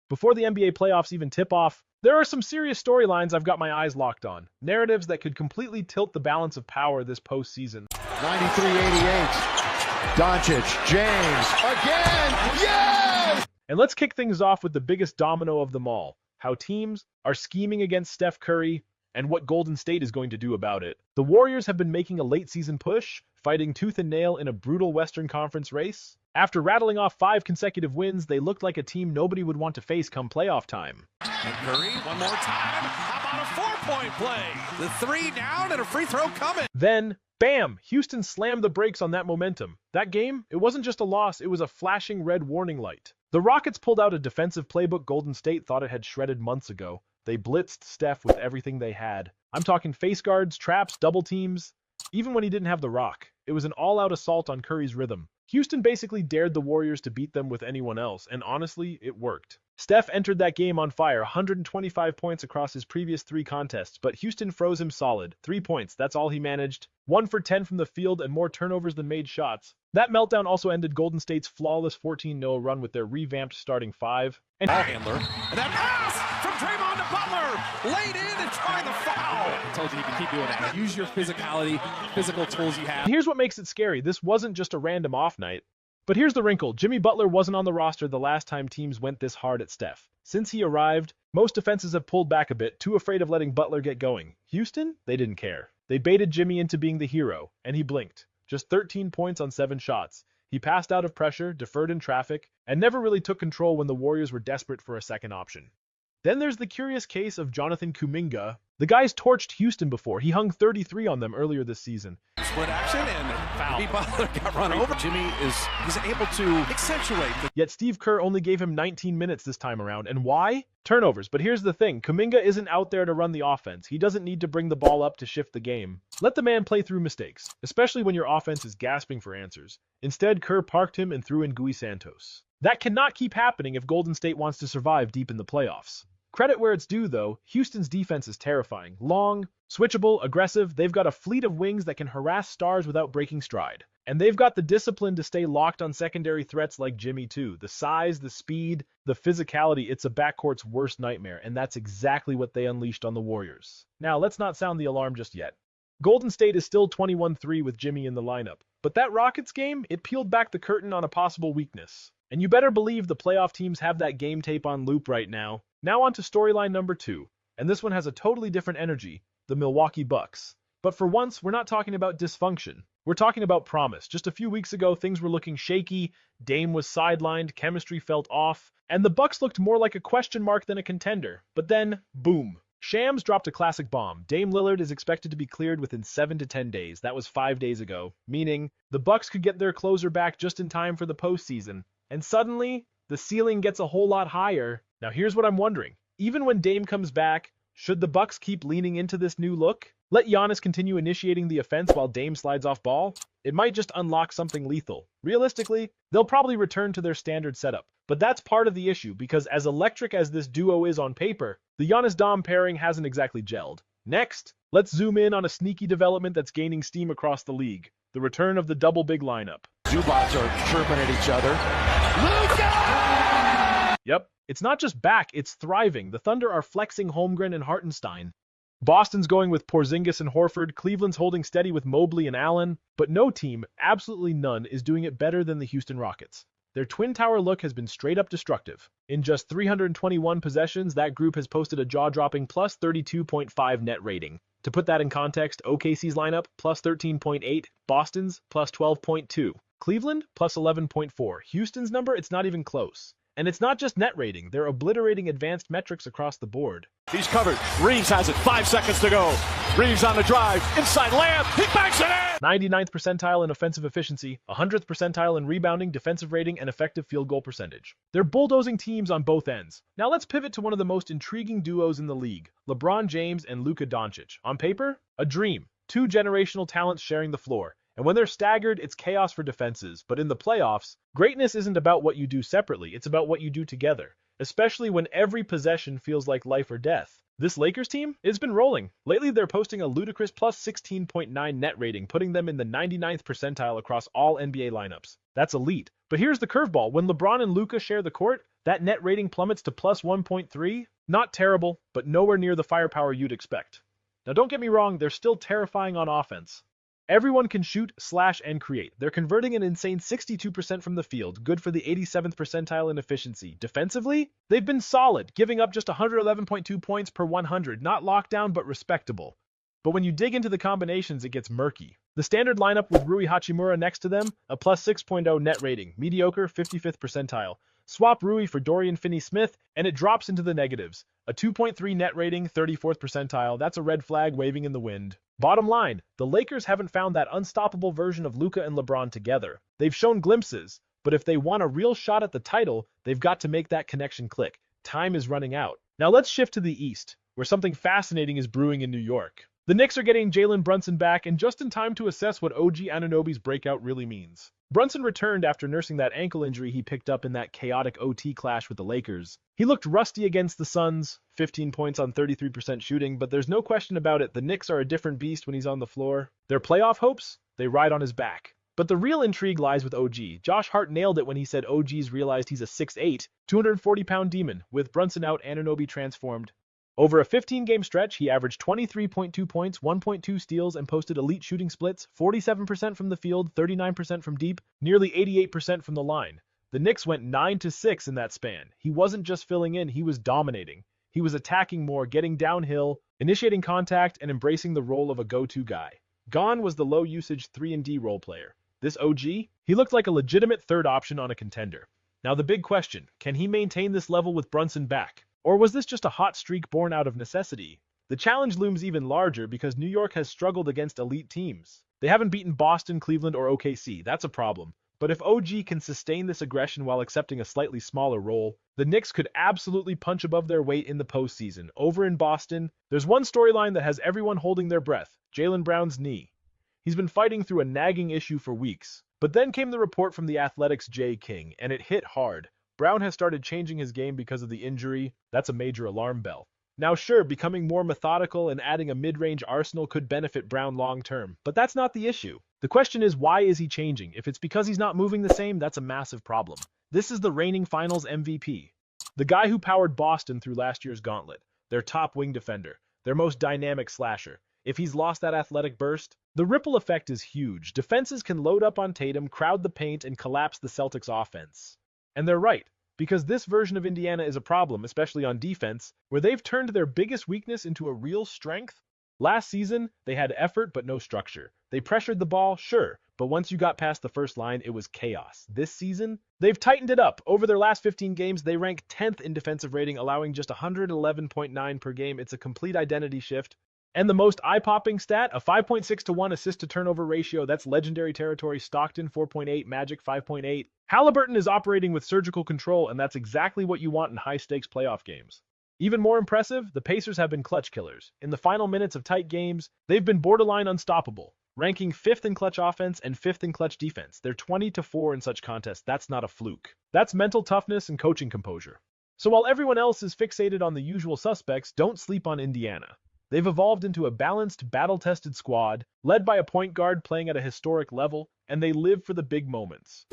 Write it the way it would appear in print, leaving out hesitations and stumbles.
Before the NBA playoffs even tip off, there are some serious storylines I've got my eyes locked on. Narratives that could completely tilt the balance of power this postseason. 93-88. Dončić, James, again, yes! And let's kick things off with the biggest domino of them all, how teams are scheming against Steph Curry and what Golden State is going to do about it. The Warriors have been making a late-season push, fighting tooth and nail in a brutal Western Conference race. After rattling off 5 consecutive wins, they looked like a team nobody would want to face come playoff time. And Curry, one more time. How about a 4-point play? The 3 down and a free throw coming. Then, bam! Houston slammed the brakes on that momentum. That game, it wasn't just a loss, it was a flashing red warning light. The Rockets pulled out a defensive playbook Golden State thought it had shredded months ago. They blitzed Steph with everything they had. I'm talking face guards, traps, double teams. Even when he didn't have the rock, it was an all-out assault on Curry's rhythm. Houston basically dared the Warriors to beat them with anyone else, and honestly, it worked. Steph entered that game on fire, 125 points across his previous 3 contests, but Houston froze him solid. 3 points, that's all he managed. 1 for 10 from the field and more turnovers than made shots. That meltdown also ended Golden State's flawless 14-0 run with their revamped starting 5. And handler. And that pass from Draymond to Butler. Laid in and trying the foul. I told you can keep doing that. Use your physicality, physical tools you have. And here's what makes it scary. This wasn't just a random off night. But here's the wrinkle. Jimmy Butler wasn't on the roster the last time teams went this hard at Steph. Since he arrived, most defenses have pulled back a bit, too afraid of letting Butler get going. Houston? They didn't care. They baited Jimmy into being the hero, and he blinked. Just 13 points on 7 shots. He passed out of pressure, deferred in traffic, and never really took control when the Warriors were desperate for a second option. Then there's the curious case of Jonathan Kuminga. The guy's torched Houston before. He hung 33 on them earlier this season. Split action and foul. Jimmy Butler got run over. Jimmy he's able to accentuate. Yet Steve Kerr only gave him 19 minutes this time around. And why? Turnovers. But here's the thing. Kuminga isn't out there to run the offense. He doesn't need to bring the ball up to shift the game. Let the man play through mistakes, especially when your offense is gasping for answers. Instead, Kerr parked him and threw in Gui Santos. That cannot keep happening if Golden State wants to survive deep in the playoffs. Credit where it's due, though. Houston's defense is terrifying. Long, switchable, aggressive. They've got a fleet of wings that can harass stars without breaking stride. And they've got the discipline to stay locked on secondary threats like Jimmy, too. The size, the speed, the physicality, it's a backcourt's worst nightmare, and that's exactly what they unleashed on the Warriors. Now, let's not sound the alarm just yet. Golden State is still 21-3 with Jimmy in the lineup. But that Rockets game, it peeled back the curtain on a possible weakness. And you better believe the playoff teams have that game tape on loop right now. Now on to storyline number 2, and this one has a totally different energy, the Milwaukee Bucks. But for once, we're not talking about dysfunction. We're talking about promise. Just a few weeks ago, things were looking shaky, Dame was sidelined, chemistry felt off, and the Bucks looked more like a question mark than a contender. But then, boom. Shams dropped a classic bomb. Dame Lillard is expected to be cleared within 7 to 10 days. That was 5 days ago, meaning the Bucks could get their closer back just in time for the postseason. And suddenly, the ceiling gets a whole lot higher. Now here's what I'm wondering. Even when Dame comes back, should the Bucks keep leaning into this new look? Let Giannis continue initiating the offense while Dame slides off ball? It might just unlock something lethal. Realistically, they'll probably return to their standard setup. But that's part of the issue, because as electric as this duo is on paper, the Giannis-Dame pairing hasn't exactly gelled. Next, let's zoom in on a sneaky development that's gaining steam across the league. The return of the double big lineup. Zubats are chirping at each other. Luka! Yep. It's not just back, it's thriving. The Thunder are flexing Holmgren and Hartenstein. Boston's going with Porzingis and Horford. Cleveland's holding steady with Mobley and Allen. But no team, absolutely none, is doing it better than the Houston Rockets. Their Twin Tower look has been straight up destructive. In just 321 possessions, that group has posted a jaw-dropping plus 32.5 net rating. To put that in context, OKC's lineup, plus 13.8, Boston's, plus 12.2, Cleveland, plus 11.4. Houston's number, it's not even close. And it's not just net rating, they're obliterating advanced metrics across the board. He's covered. Reeves has it. 5 seconds to go. Reeves on the drive. Inside layup. He banks it in! 99th percentile in offensive efficiency, 100th percentile in rebounding, defensive rating, and effective field goal percentage. They're bulldozing teams on both ends. Now let's pivot to one of the most intriguing duos in the league, LeBron James and Luka Dončić. On paper, a dream. 2 generational talents sharing the floor. And when they're staggered, it's chaos for defenses. But in the playoffs, greatness isn't about what you do separately, it's about what you do together. Especially when every possession feels like life or death. This Lakers team, it's been rolling. Lately, they're posting a ludicrous plus 16.9 net rating, putting them in the 99th percentile across all NBA lineups. That's elite. But here's the curveball. When LeBron and Luka share the court, that net rating plummets to plus 1.3. Not terrible, but nowhere near the firepower you'd expect. Now don't get me wrong, they're still terrifying on offense. Everyone can shoot, slash, and create. They're converting an insane 62% from the field, good for the 87th percentile in efficiency. Defensively, they've been solid, giving up just 111.2 points per 100, not lockdown, but respectable. But when you dig into the combinations, it gets murky. The standard lineup with Rui Hachimura next to them, a plus 6.0 net rating, mediocre, 55th percentile. Swap Rui for Dorian Finney-Smith, and it drops into the negatives. A 2.3 net rating, 34th percentile, that's a red flag waving in the wind. Bottom line, the Lakers haven't found that unstoppable version of Luka and LeBron together. They've shown glimpses, but if they want a real shot at the title, they've got to make that connection click. Time is running out. Now let's shift to the East, where something fascinating is brewing in New York. The Knicks are getting Jalen Brunson back, and just in time to assess what OG Anunoby's breakout really means. Brunson returned after nursing that ankle injury he picked up in that chaotic OT clash with the Lakers. He looked rusty against the Suns, 15 points on 33% shooting, but there's no question about it, the Knicks are a different beast when he's on the floor. Their playoff hopes? They ride on his back. But the real intrigue lies with OG. Josh Hart nailed it when he said OG's realized he's a 6'8", 240-pound demon. With Brunson out, Anunoby transformed. Over a 15-game stretch, he averaged 23.2 points, 1.2 steals, and posted elite shooting splits, 47% from the field, 39% from deep, nearly 88% from the line. The Knicks went 9-6 in that span. He wasn't just filling in, he was dominating. He was attacking more, getting downhill, initiating contact, and embracing the role of a go-to guy. Gone was the low-usage 3-and-D role player. This OG? He looked like a legitimate third option on a contender. Now the big question, can he maintain this level with Brunson back? Or was this just a hot streak born out of necessity? The challenge looms even larger because New York has struggled against elite teams. They haven't beaten Boston, Cleveland, or OKC. That's a problem. But if OG can sustain this aggression while accepting a slightly smaller role, the Knicks could absolutely punch above their weight in the postseason. Over in Boston, there's one storyline that has everyone holding their breath: Jaylen Brown's knee. He's been fighting through a nagging issue for weeks. But then came the report from the Athletic's Jay King, and it hit hard. Brown has started changing his game because of the injury. That's a major alarm bell. Now sure, becoming more methodical and adding a mid-range arsenal could benefit Brown long-term, but that's not the issue. The question is, why is he changing? If it's because he's not moving the same, that's a massive problem. This is the reigning Finals MVP. The guy who powered Boston through last year's gauntlet. Their top wing defender. Their most dynamic slasher. If he's lost that athletic burst, the ripple effect is huge. Defenses can load up on Tatum, crowd the paint, and collapse the Celtics' offense. And they're right, because this version of Indiana is a problem, especially on defense, where they've turned their biggest weakness into a real strength. Last season, they had effort but no structure. They pressured the ball, sure, but once you got past the first line, it was chaos. This season, they've tightened it up. Over their last 15 games, they rank 10th in defensive rating, allowing just 111.9 per game. It's a complete identity shift. And the most eye-popping stat, a 5.6-to-1 assist-to-turnover ratio. That's legendary territory. Stockton 4.8, Magic 5.8. Halliburton is operating with surgical control, and that's exactly what you want in high-stakes playoff games. Even more impressive, the Pacers have been clutch killers. In the final minutes of tight games, they've been borderline unstoppable, ranking 5th in clutch offense and 5th in clutch defense. They're 20-4 in such contests. That's not a fluke. That's mental toughness and coaching composure. So while everyone else is fixated on the usual suspects, don't sleep on Indiana. They've evolved into a balanced, battle-tested squad, led by a point guard playing at a historic level, and they live for the big moments.